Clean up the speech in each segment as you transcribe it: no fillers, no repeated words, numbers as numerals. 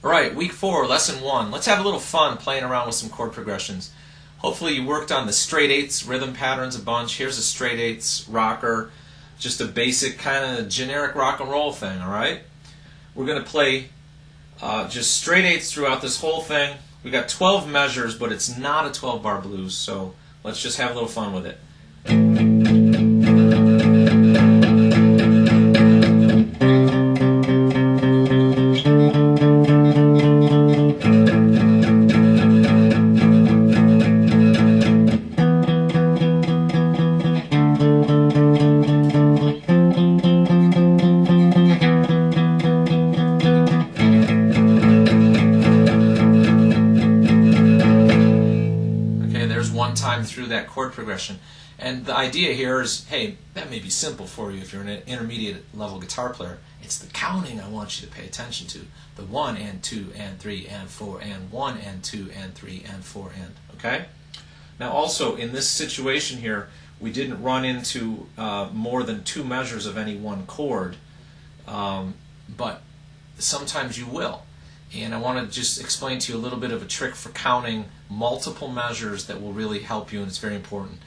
Alright, week 4, lesson 1. Let's have a little fun playing around with some chord progressions. Hopefully you worked on the straight eighths rhythm patterns a bunch. Here's a straight eighths rocker, just a basic kind of generic rock and roll thing, alright? We're going to play just straight eighths throughout this whole thing. We got 12 measures, but it's not a 12-bar blues, so let's just have a little fun with it. One time through that chord progression. And the idea here is, hey, that may be simple for you if you're an intermediate level guitar player. It's the counting I want you to pay attention to. The 1 and 2 and 3 and 4 and 1 and 2 and 3 and 4 and, okay? Now also, in this situation here, we didn't run into more than 2 measures of any one chord, but sometimes you will. And I want to just explain to you a little bit of a trick for counting multiple measures that will really help you, and it's very important.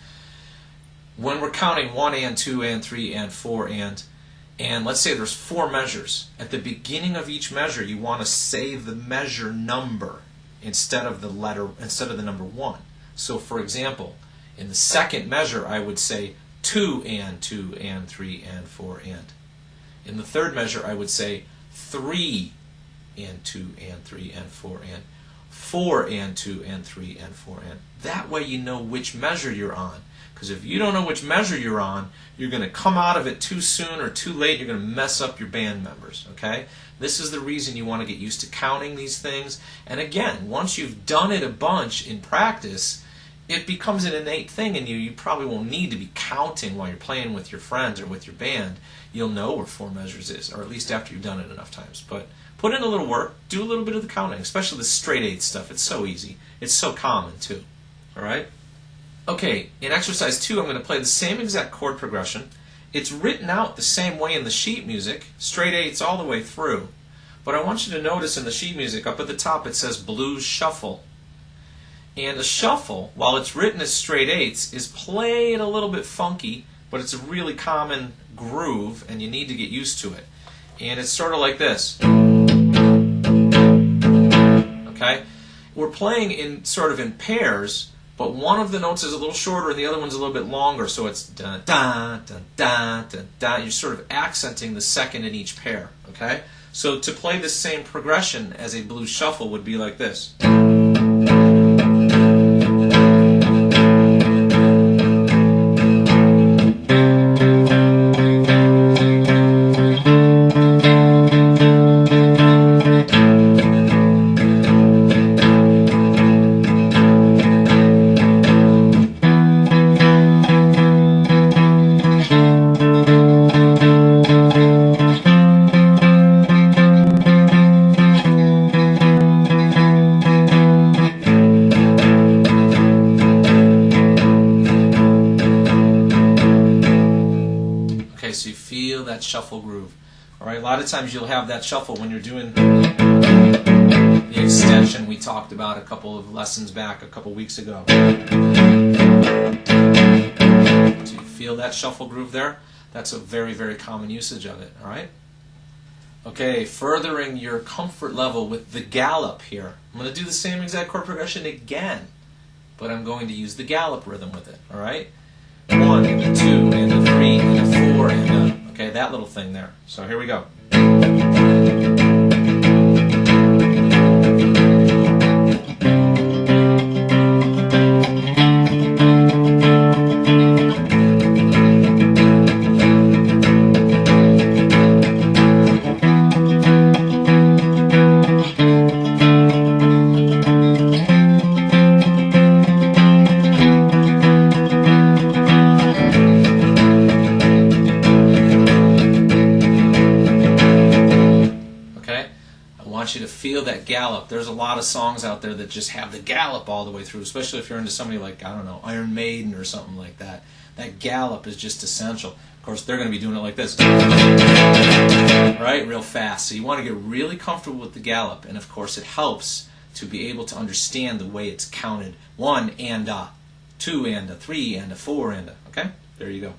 When we're counting 1 and 2 and 3 and 4 and let's say there's 4 measures, at the beginning of each measure you want to say the measure number instead of the number 1. So for example, in the second measure I would say 2 and 2 and 3 and 4 and. In the third measure I would say 3 and 2 and 3 and 4 and 4 and 2 and 3 and 4 and. That way you know which measure you're on. Because if you don't know which measure you're on, you're going to come out of it too soon or too late. You're going to mess up your band members. Okay? This is the reason you want to get used to counting these things. And again, once you've done it a bunch in practice, it becomes an innate thing in you. You probably won't need to be counting while you're playing with your friends or with your band. You'll know where 4 measures is, or at least after you've done it enough times. But put in a little work, do a little bit of the counting, especially the straight eighth stuff. It's so easy. It's so common too. Alright? Okay, in exercise 2 I'm going to play the same exact chord progression. It's written out the same way in the sheet music, straight eighths all the way through. But I want you to notice in the sheet music, up at the top it says blues shuffle. And the shuffle, while it's written as straight eighths, is played a little bit funky, but it's a really common groove and you need to get used to it. And it's sort of like this. Okay? We're playing in sort of in pairs, but one of the notes is a little shorter and the other one's a little bit longer, so it's da da da da da da. You're sort of accenting the second in each pair. Okay? So to play the same progression as a blues shuffle would be like this. So you feel that shuffle groove. Alright, a lot of times you'll have that shuffle when you're doing the extension we talked about a couple of lessons back, a couple weeks ago. So you feel that shuffle groove there? That's a very, very common usage of it. Alright? Okay, furthering your comfort level with the gallop here. I'm going to do the same exact chord progression again, but I'm going to use the gallop rhythm with it. Alright? 1 and a 2 and a 3 and a 4 and a, okay, that little thing there. So here we go. I want you to feel that gallop. There's a lot of songs out there that just have the gallop all the way through, especially if you're into somebody like, I don't know, Iron Maiden or something like that. That gallop is just essential. Of course, they're going to be doing it like this, right, real fast. So you want to get really comfortable with the gallop, and of course it helps to be able to understand the way it's counted. 1 and a, 2 and a, 3 and a, 4 and a. Okay, there you go.